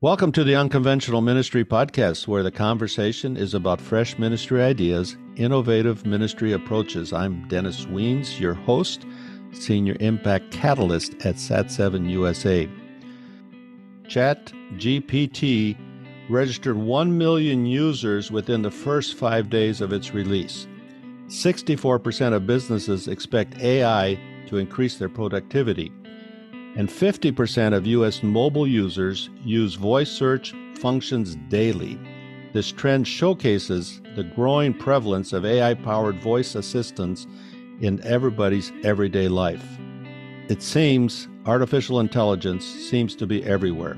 Welcome to the Unconventional Ministry Podcast, where the conversation is about fresh ministry ideas, innovative ministry approaches. I'm Dennis Weens, your host, Senior Impact Catalyst at Sat7 USA. ChatGPT registered 1 million users within the first 5 days of its release. 64% of businesses expect AI to increase their productivity. And 50% of U.S. mobile users use voice search functions daily. This trend showcases the growing prevalence of AI-powered voice assistants in everybody's everyday life. It seems artificial intelligence seems to be everywhere.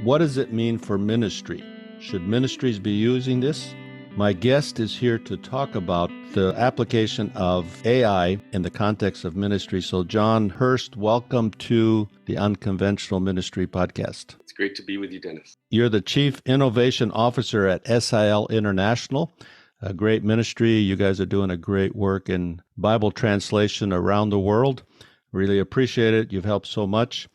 What does it mean for ministry? Should ministries be using this? My guest is here to talk about the application of AI in the context of ministry. So, John Hirst, welcome to the Unconventional Ministry Podcast. It's great to be with you, Dennis. You're the Chief Innovation Officer at SIL International, a great ministry. You guys are doing a great work in Bible translation around the world. Really appreciate it. You've helped so much.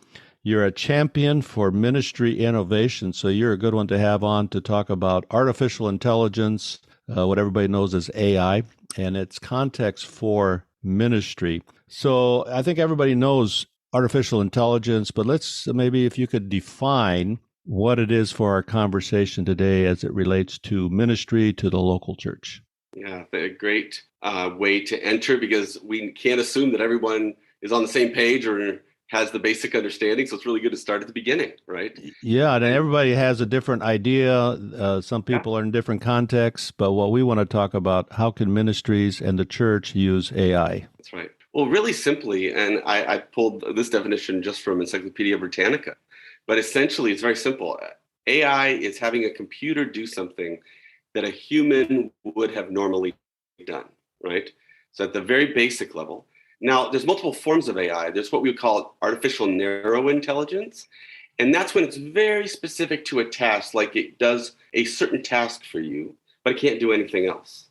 You're a champion for ministry innovation, so you're a good one to have on to talk about artificial intelligence, what everybody knows as AI, and its context for ministry. So I think everybody knows artificial intelligence, but let's maybe if you could define what it is for our conversation today as it relates to ministry to the local church. Yeah, a great way to enter, because we can't assume that everyone is on the same page or has the basic understanding. So it's really good to start at the beginning, right? Yeah, and everybody has a different idea. Some people are in different contexts, but what we want to talk about, how can ministries and the church use AI? That's right. Well, really simply, and I pulled this definition just from Encyclopedia Britannica, but essentially it's very simple. AI is having a computer do something that a human would have normally done, right? So at the very basic level. Now, there's multiple forms of AI. There's what we would call artificial narrow intelligence. And that's when it's very specific to a task, like it does a certain task for you, but it can't do anything else.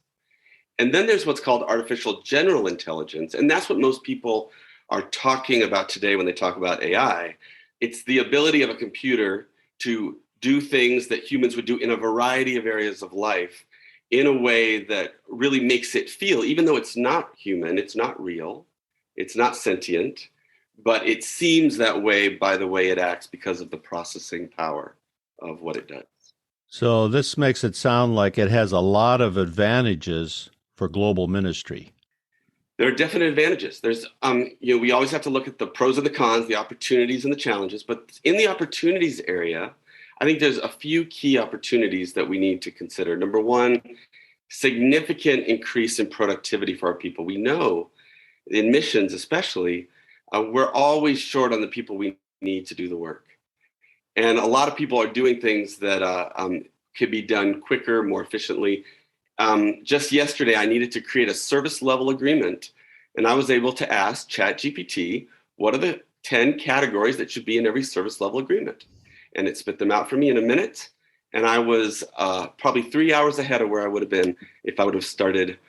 And then there's what's called artificial general intelligence. And that's what most people are talking about today when they talk about AI. It's the ability of a computer to do things that humans would do in a variety of areas of life in a way that really makes it feel, even though it's not human, it's not real, it's not sentient, but it seems that way by the way it acts because of the processing power of what it does. So this makes it sound like it has a lot of advantages for global ministry. There are definite advantages. There's, we always have to look at the pros and the cons, the opportunities and the challenges. But in the opportunities area, I think there's a few key opportunities that we need to consider. Number one, significant increase in productivity for our people. We know in missions especially, we're always short on the people we need to do the work. And a lot of people are doing things that could be done quicker, more efficiently. Just yesterday, I needed to create a service level agreement, and I was able to ask ChatGPT, what are the 10 categories that should be in every service level agreement? And it spit them out for me in a minute. And I was probably 3 hours ahead of where I would have been if I would have started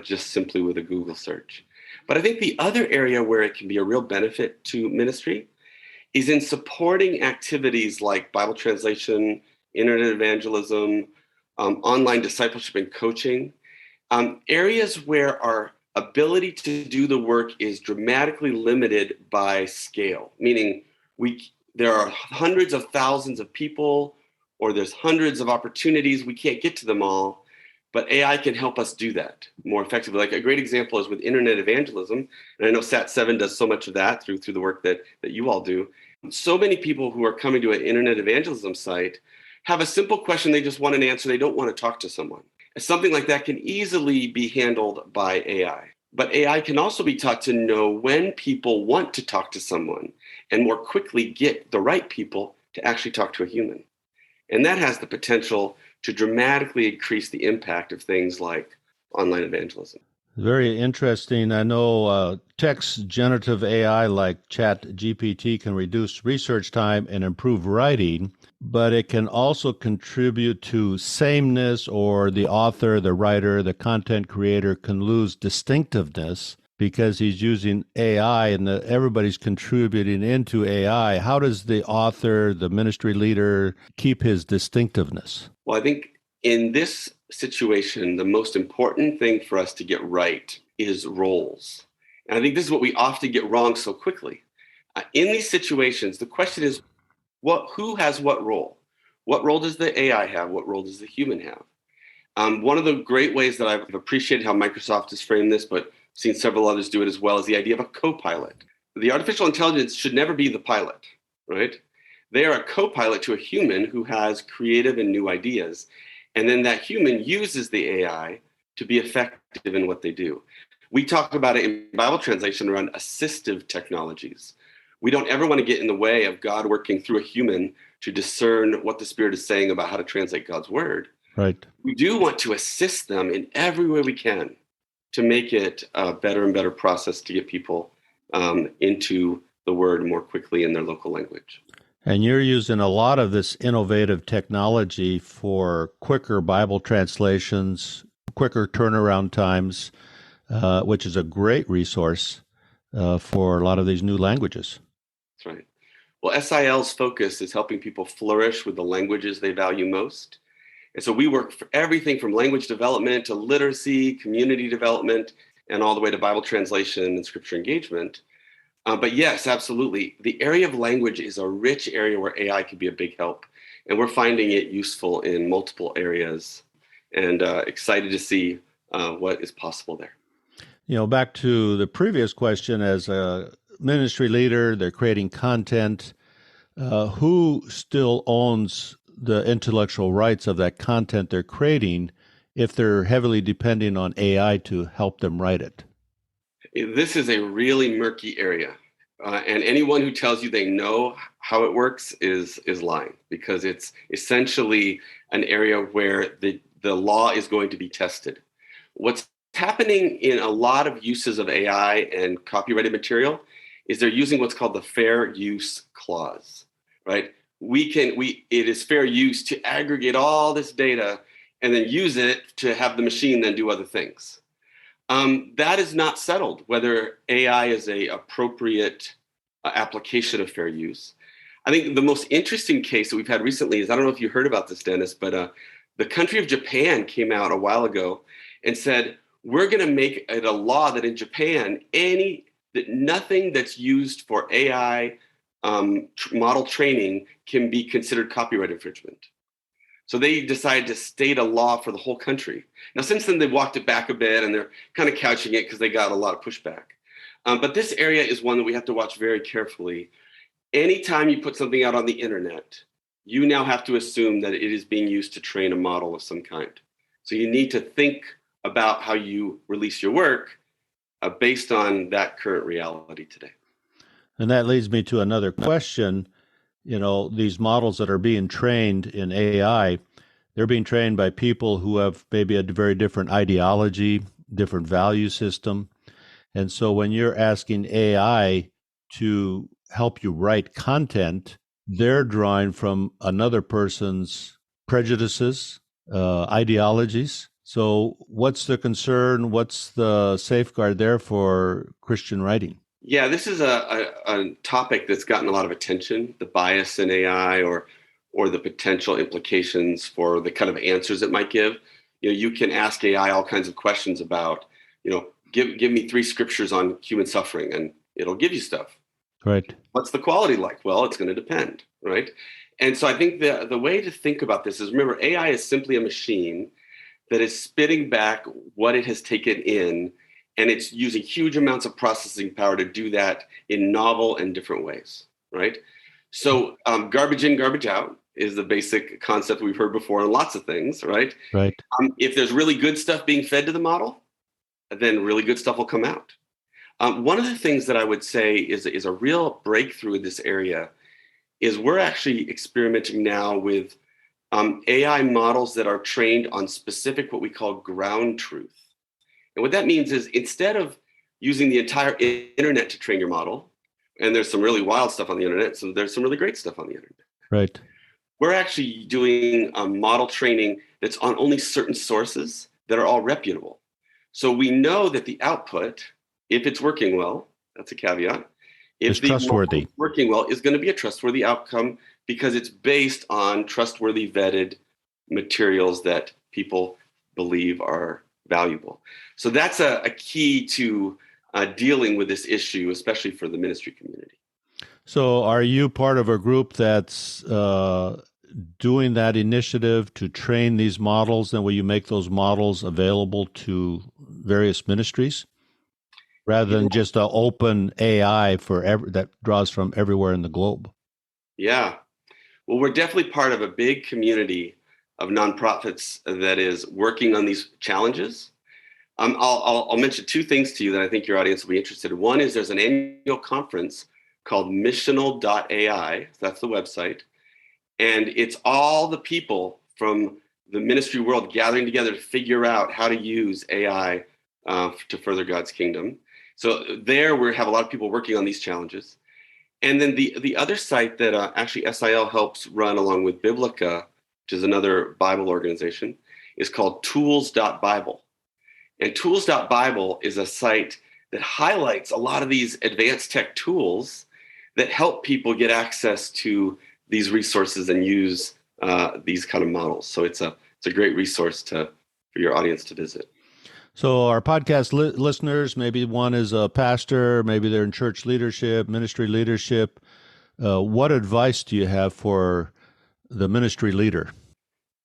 just simply with a Google search. But I think the other area where it can be a real benefit to ministry is in supporting activities like Bible translation, internet evangelism, online discipleship and coaching, areas where our ability to do the work is dramatically limited by scale, meaning there are hundreds of thousands of people, or there's hundreds of opportunities. We can't get to them all. But AI can help us do that more effectively. Like a great example is with internet evangelism. And I know Sat7 does so much of that through the work that you all do. So many people who are coming to an internet evangelism site have a simple question they just want an answer. They don't want to talk to someone. Something like that can easily be handled by AI. But AI can also be taught to know when people want to talk to someone and more quickly get the right people to actually talk to a human. And that has the potential to dramatically increase the impact of things like online evangelism. Very interesting. I know text generative AI like ChatGPT can reduce research time and improve writing, but it can also contribute to sameness, or the author, the writer, the content creator can lose distinctiveness because he's using AI and everybody's contributing into AI. How does the author, the ministry leader, keep his distinctiveness? Well, I think in this situation, the most important thing for us to get right is roles. And I think this is what we often get wrong so quickly. In these situations, the question is, who has what role? What role does the AI have? What role does the human have? One of the great ways that I've appreciated how Microsoft has framed this, but seen several others do it as well, is the idea of a co-pilot. The artificial intelligence should never be the pilot, right? They are a co-pilot to a human who has creative and new ideas. And then that human uses the AI to be effective in what they do. We talk about it in Bible translation around assistive technologies. We don't ever want to get in the way of God working through a human to discern what the Spirit is saying about how to translate God's word. Right. We do want to assist them in every way we can to make it a better and better process to get people into the word more quickly in their local language. And you're using a lot of this innovative technology for quicker Bible translations, quicker turnaround times, which is a great resource for a lot of these new languages. That's right. Well, SIL's focus is helping people flourish with the languages they value most. And so we work for everything from language development to literacy, community development, and all the way to Bible translation and scripture engagement. But yes, absolutely. The area of language is a rich area where AI could be a big help. And we're finding it useful in multiple areas and excited to see what is possible there. You know, back to the previous question, as a ministry leader, they're creating content. Who still owns the intellectual rights of that content they're creating if they're heavily depending on AI to help them write it? This is a really murky area. And anyone who tells you they know how it works is lying, because it's essentially an area where the law is going to be tested. What's happening in a lot of uses of AI and copyrighted material is they're using what's called the fair use clause, right? It is fair use to aggregate all this data and then use it to have the machine then do other things. That is not settled, whether AI is a appropriate application of fair use. I think the most interesting case that we've had recently is, I don't know if you heard about this, Dennis, but the country of Japan came out a while ago and said, we're going to make it a law that in Japan, nothing that's used for AI model training can be considered copyright infringement. So they decided to state a law for the whole country. Now, since then, they walked it back a bit, and they're kind of couching it because they got a lot of pushback. But this area is one that we have to watch very carefully. Anytime you put something out on the internet, you now have to assume that it is being used to train a model of some kind. So you need to think about how you release your work based on that current reality today. And that leads me to another question. You know, these models that are being trained in AI, they're being trained by people who have maybe a very different ideology, different value system. And so when you're asking AI to help you write content, they're drawing from another person's prejudices, ideologies. So what's the concern? What's the safeguard there for Christian writing? Yeah, this is a topic that's gotten a lot of attention, the bias in AI or the potential implications for the kind of answers it might give. You know, you can ask AI all kinds of questions about, give me 3 scriptures on human suffering, and it'll give you stuff. Right. What's the quality like? Well, it's going to depend, right? And so I think the way to think about this is, remember, AI is simply a machine that is spitting back what it has taken in, and it's using huge amounts of processing power to do that in novel and different ways, right? So garbage in, garbage out is the basic concept we've heard before in lots of things, right? Right. If there's really good stuff being fed to the model, then really good stuff will come out. One of the things that I would say is a real breakthrough in this area is we're actually experimenting now with AI models that are trained on specific, what we call ground truth. And what that means is, instead of using the entire internet to train your model, and there's some really wild stuff on the internet, so there's some really great stuff on the internet. Right. We're actually doing model training that's on only certain sources that are all reputable. So we know that the output if it's working well, that's a caveat. It's If the model trustworthy. is working well, is going to be a trustworthy outcome because it's based on trustworthy, vetted materials that people believe are valuable. So that's a key to dealing with this issue, especially for the ministry community. So are you part of a group that's doing that initiative to train these models, and will you make those models available to various ministries rather than just an open AI that draws from everywhere in the globe? Yeah. Well, we're definitely part of a big community of nonprofits that is working on these challenges. I'll mention two things to you that I think your audience will be interested in. One is there's an annual conference called missional.ai. That's the website. And it's all the people from the ministry world gathering together to figure out how to use AI to further God's kingdom. So there we have a lot of people working on these challenges. And then the other site that actually SIL helps run along with Biblica, which is another Bible organization, is called tools.bible. And tools.bible is a site that highlights a lot of these advanced tech tools that help people get access to these resources and use these kind of models. So it's a great resource for your audience to visit. So our podcast listeners, maybe one is a pastor, maybe they're in church leadership, ministry leadership. What advice do you have for the ministry leader?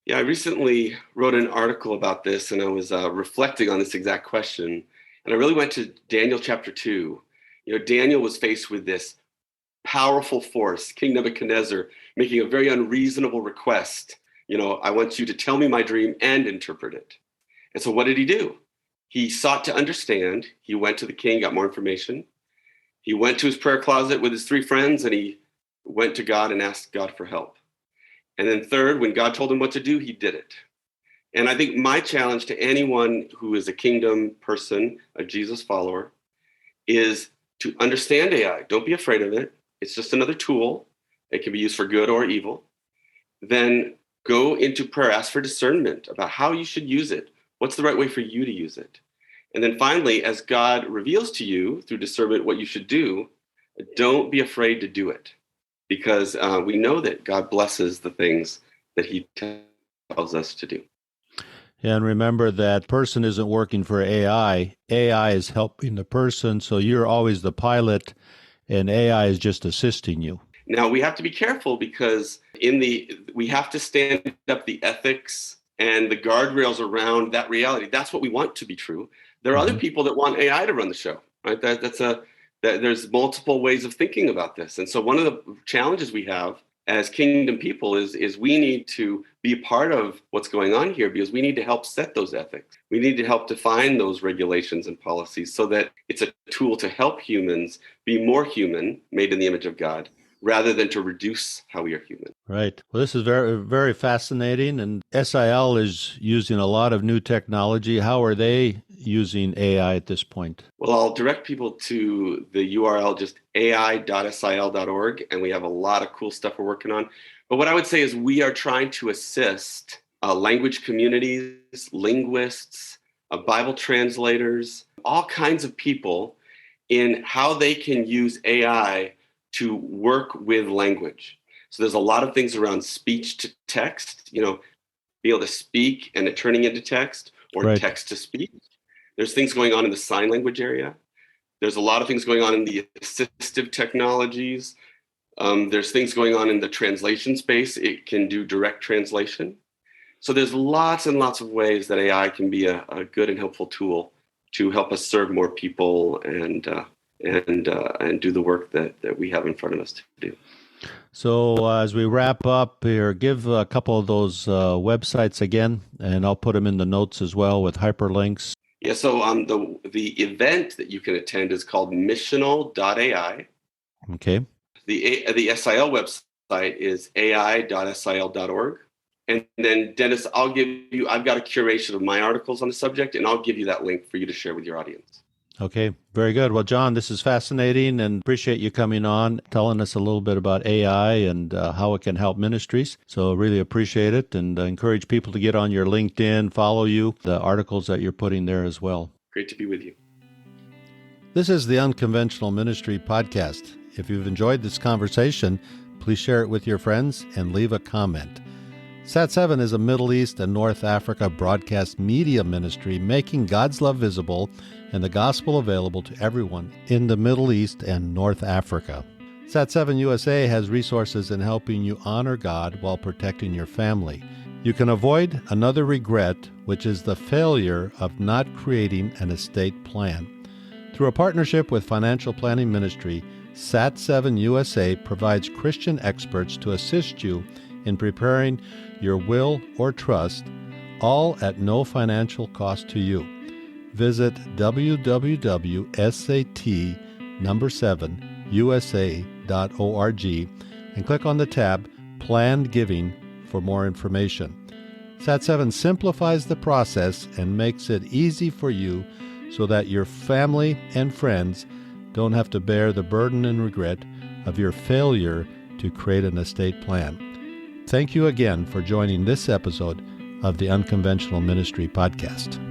Yeah, I recently wrote an article about this, and I was reflecting on this exact question. And I really went to Daniel chapter 2. Daniel was faced with this powerful force, King Nebuchadnezzar, making a very unreasonable request. I want you to tell me my dream and interpret it. And so what did he do? He sought to understand. He went to the king, got more information. He went to his prayer closet with his 3 friends, and he went to God and asked God for help. And then third, when God told him what to do, he did it. And I think my challenge to anyone who is a kingdom person, a Jesus follower, is to understand AI. Don't be afraid of it. It's just another tool. It can be used for good or evil. Then go into prayer, ask for discernment about how you should use it. What's the right way for you to use it? And then finally, as God reveals to you through discernment what you should do, don't be afraid to do it, because we know that God blesses the things that he tells us to do. And remember that person isn't working for AI. AI is helping the person, so you're always the pilot, and AI is just assisting you. Now, we have to be careful because we have to stand up the ethics and the guardrails around that reality. That's what we want to be true. There are other people that want AI to run the show, right? There's multiple ways of thinking about this. And so one of the challenges we have as kingdom people is we need to be part of what's going on here, because we need to help set those ethics. We need to help define those regulations and policies so that it's a tool to help humans be more human, made in the image of God, rather than to reduce how we are human. Right. Well, this is very, very fascinating. And SIL is using a lot of new technology. How are they using AI at this point? Well, I'll direct people to the URL, just ai.sil.org, and we have a lot of cool stuff we're working on. But what I would say is we are trying to assist language communities, linguists, Bible translators, all kinds of people in how they can use AI to work with language. So there's a lot of things around speech to text, be able to speak and it turning into text, or Right. Text to speech. There's things going on in the sign language area. There's a lot of things going on in the assistive technologies. There's things going on in the translation space. It can do direct translation. So there's lots and lots of ways that AI can be a good and helpful tool to help us serve more people and do the work that we have in front of us to do. So as we wrap up here, give a couple of those websites again, and I'll put them in the notes as well with hyperlinks. Yeah, so the event that you can attend is called missional.ai. Okay. The SIL website is ai.sil.org. And then, Dennis, I've got a curation of my articles on the subject, and I'll give you that link for you to share with your audience. Okay, very good. Well, John, this is fascinating, and appreciate you coming on, telling us a little bit about AI and how it can help ministries. So really appreciate it, and encourage people to get on your LinkedIn, follow you, the articles that you're putting there as well. Great to be with you. This is the Unconventional Ministry Podcast. If you've enjoyed this conversation, please share it with your friends and leave a comment. Sat7 is a Middle East and North Africa broadcast media ministry making God's love visible and the gospel available to everyone in the Middle East and North Africa. Sat7 USA has resources in helping you honor God while protecting your family. You can avoid another regret, which is the failure of not creating an estate plan. Through a partnership with Financial Planning Ministry, Sat7 USA provides Christian experts to assist you in preparing your will or trust, all at no financial cost to you. Visit www.sat7usa.org and click on the tab Planned Giving for more information. Sat7 simplifies the process and makes it easy for you so that your family and friends don't have to bear the burden and regret of your failure to create an estate plan. Thank you again for joining this episode of the Unconventional Ministry Podcast.